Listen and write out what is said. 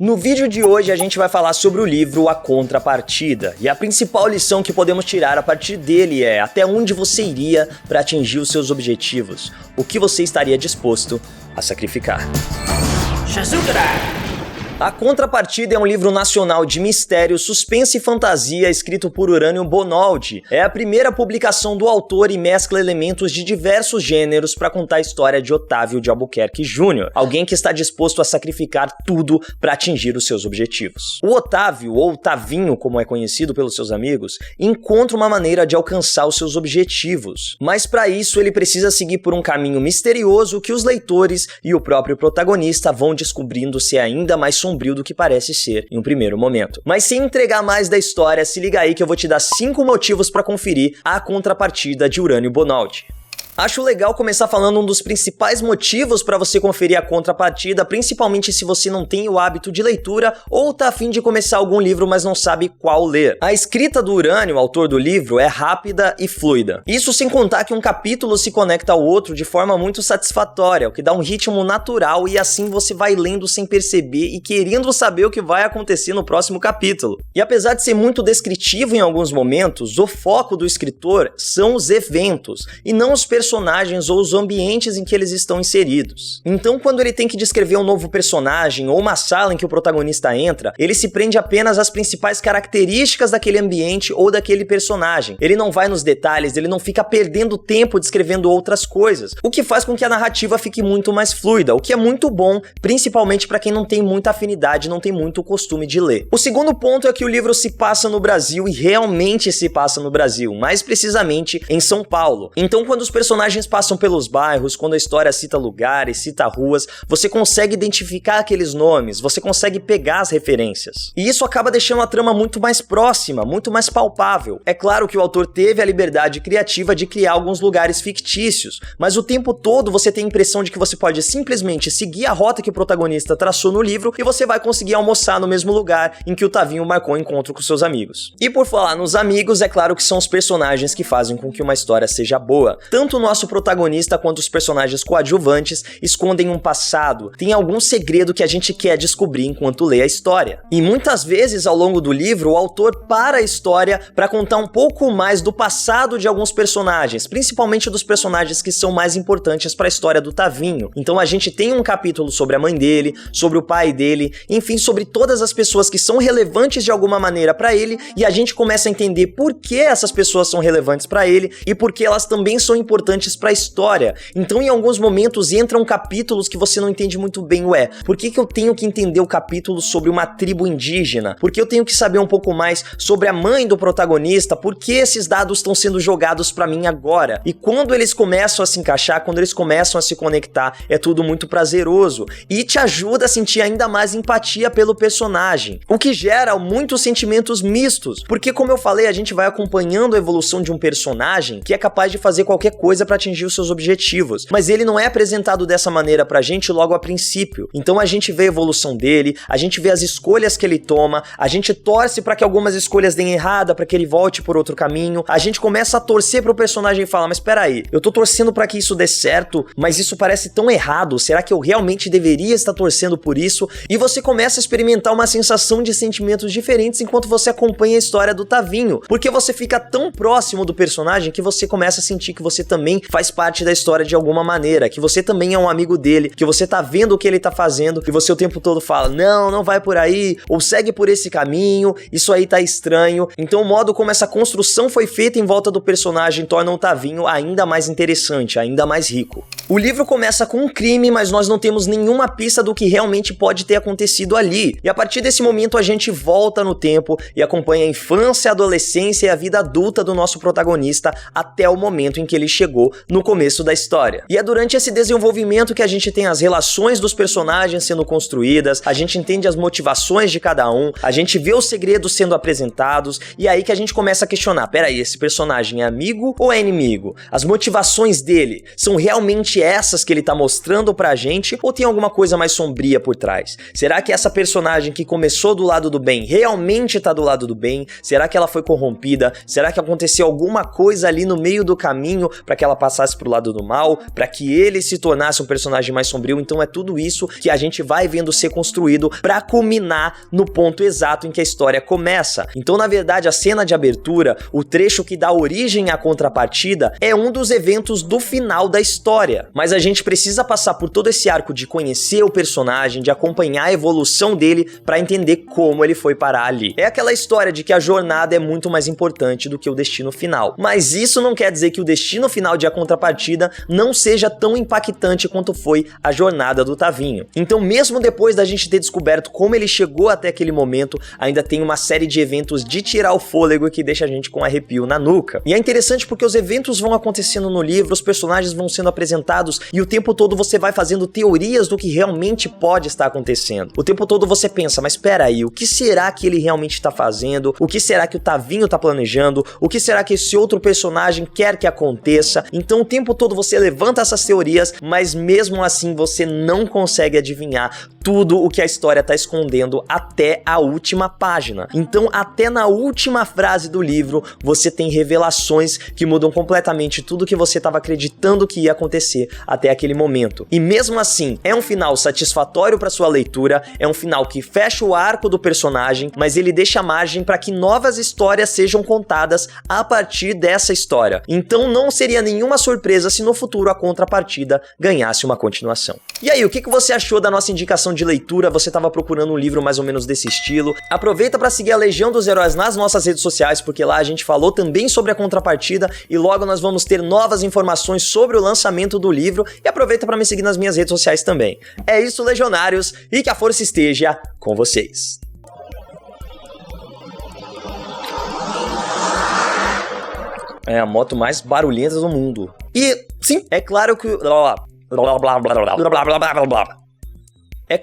No vídeo de hoje a gente vai falar sobre o livro A Contrapartida, e a principal lição que podemos tirar a partir dele é até onde você iria para atingir os seus objetivos, o que você estaria disposto a sacrificar. A Contrapartida é um livro nacional de mistério, suspense e fantasia escrito por Urânio Bonaldi. É a primeira publicação do autor e mescla elementos de diversos gêneros para contar a história de Otávio de Albuquerque Jr., alguém que está disposto a sacrificar tudo para atingir os seus objetivos. O Otávio, ou Tavinho como é conhecido pelos seus amigos, encontra uma maneira de alcançar os seus objetivos, mas para isso ele precisa seguir por um caminho misterioso que os leitores e o próprio protagonista vão descobrindo ser ainda mais sombrio do que parece ser em um primeiro momento. Mas sem entregar mais da história, se liga aí que eu vou te dar 5 motivos para conferir A Contrapartida de Urânio Bonaldi. Acho legal começar falando um dos principais motivos para você conferir A Contrapartida, principalmente se você não tem o hábito de leitura ou tá a fim de começar algum livro, mas não sabe qual ler. A escrita do Urânio, autor do livro, é rápida e fluida. Isso sem contar que um capítulo se conecta ao outro de forma muito satisfatória, o que dá um ritmo natural e assim você vai lendo sem perceber e querendo saber o que vai acontecer no próximo capítulo. E apesar de ser muito descritivo em alguns momentos, o foco do escritor são os eventos e não os personagens ou os ambientes em que eles estão inseridos. Então, quando ele tem que descrever um novo personagem ou uma sala em que o protagonista entra, ele se prende apenas às principais características daquele ambiente ou daquele personagem. Ele não vai nos detalhes, ele não fica perdendo tempo descrevendo outras coisas, o que faz com que a narrativa fique muito mais fluida, o que é muito bom, principalmente para quem não tem muita afinidade, não tem muito costume de ler. O segundo ponto é que o livro se passa no Brasil e realmente se passa no Brasil, mais precisamente em São Paulo. Então, quando os personagens passam pelos bairros, quando a história cita lugares, cita ruas, você consegue identificar aqueles nomes, você consegue pegar as referências. E isso acaba deixando a trama muito mais próxima, muito mais palpável. É claro que o autor teve a liberdade criativa de criar alguns lugares fictícios, mas o tempo todo você tem a impressão de que você pode simplesmente seguir a rota que o protagonista traçou no livro e você vai conseguir almoçar no mesmo lugar em que o Tavinho marcou o encontro com seus amigos. E por falar nos amigos, é claro que são os personagens que fazem com que uma história seja boa. Tanto o nosso protagonista quanto os personagens coadjuvantes escondem um passado, tem algum segredo que a gente quer descobrir enquanto lê a história. E muitas vezes ao longo do livro o autor para a história para contar um pouco mais do passado de alguns personagens, principalmente dos personagens que são mais importantes para a história do Tavinho. Então a gente tem um capítulo sobre a mãe dele, sobre o pai dele, enfim, sobre todas as pessoas que são relevantes de alguma maneira para ele, e a gente começa a entender por que essas pessoas são relevantes para ele e por que elas também são importantes para a história. Então em alguns momentos entram capítulos que você não entende muito bem, por que eu tenho que entender o capítulo sobre uma tribo indígena? Por que eu tenho que saber um pouco mais sobre a mãe do protagonista? Por que esses dados estão sendo jogados para mim agora? E quando eles começam a se encaixar, quando eles começam a se conectar, é tudo muito prazeroso e te ajuda a sentir ainda mais empatia pelo personagem, o que gera muitos sentimentos mistos, porque como eu falei, a gente vai acompanhando a evolução de um personagem que é capaz de fazer qualquer coisa para atingir os seus objetivos, mas ele não é apresentado dessa maneira pra gente logo a princípio. Então a gente vê a evolução dele, a gente vê as escolhas que ele toma, a gente torce pra que algumas escolhas deem errada, pra que ele volte por outro caminho, a gente começa a torcer pro personagem e fala, mas peraí, eu tô torcendo pra que isso dê certo, mas isso parece tão errado, será que eu realmente deveria estar torcendo por isso? E você começa a experimentar uma sensação de sentimentos diferentes enquanto você acompanha a história do Tavinho, porque você fica tão próximo do personagem que você começa a sentir que você também faz parte da história de alguma maneira, que você também é um amigo dele, que você tá vendo o que ele tá fazendo e você o tempo todo fala, não vai por aí, ou segue por esse caminho, isso aí tá estranho. Então o modo como essa construção foi feita em volta do personagem torna o Tavinho ainda mais interessante, ainda mais rico. O livro começa com um crime, mas nós não temos nenhuma pista do que realmente pode ter acontecido ali. E a partir desse momento a gente volta no tempo e acompanha a infância, a adolescência e a vida adulta do nosso protagonista até o momento em que ele chegou no começo da história. E é durante esse desenvolvimento que a gente tem as relações dos personagens sendo construídas, a gente entende as motivações de cada um, a gente vê os segredos sendo apresentados, e é aí que a gente começa a questionar, peraí, esse personagem é amigo ou é inimigo? As motivações dele são realmente essas que ele tá mostrando pra gente, ou tem alguma coisa mais sombria por trás? Será que essa personagem que começou do lado do bem realmente tá do lado do bem? Será que ela foi corrompida? Será que aconteceu alguma coisa ali no meio do caminho para que ela passasse pro lado do mal, pra que ele se tornasse um personagem mais sombrio. Então é tudo isso que a gente vai vendo ser construído pra culminar no ponto exato em que a história começa. Então, na verdade, a cena de abertura, o trecho que dá origem à contrapartida, é um dos eventos do final da história. Mas a gente precisa passar por todo esse arco de conhecer o personagem, de acompanhar a evolução dele pra entender como ele foi parar ali. É aquela história de que a jornada é muito mais importante do que o destino final. Mas isso não quer dizer que o destino final de A Contrapartida não seja tão impactante quanto foi a jornada do Tavinho. Então, mesmo depois da gente ter descoberto como ele chegou até aquele momento, ainda tem uma série de eventos de tirar o fôlego que deixa a gente com arrepio na nuca. E é interessante porque os eventos vão acontecendo no livro, os personagens vão sendo apresentados e o tempo todo você vai fazendo teorias do que realmente pode estar acontecendo. O tempo todo você pensa, mas espera aí, o que será que ele realmente está fazendo? O que será que o Tavinho está planejando? O que será que esse outro personagem quer que aconteça? Então o tempo todo você levanta essas teorias, mas mesmo assim você não consegue adivinhar tudo o que a história está escondendo até a última página. Então até na última frase do livro você tem revelações que mudam completamente tudo que você estava acreditando que ia acontecer até aquele momento. E mesmo assim, é um final satisfatório para sua leitura, é um final que fecha o arco do personagem, mas ele deixa margem para que novas histórias sejam contadas a partir dessa história. Então não seria nenhuma surpresa se no futuro A Contrapartida ganhasse uma continuação. E aí, o que você achou da nossa indicação de leitura? Você estava procurando um livro mais ou menos desse estilo? Aproveita para seguir a Legião dos Heróis nas nossas redes sociais, porque lá a gente falou também sobre A Contrapartida e logo nós vamos ter novas informações sobre o lançamento do livro. E aproveita para me seguir nas minhas redes sociais também. É isso, legionários, e que a força esteja com vocês. É a moto mais barulhenta do mundo. E, sim, é claro que...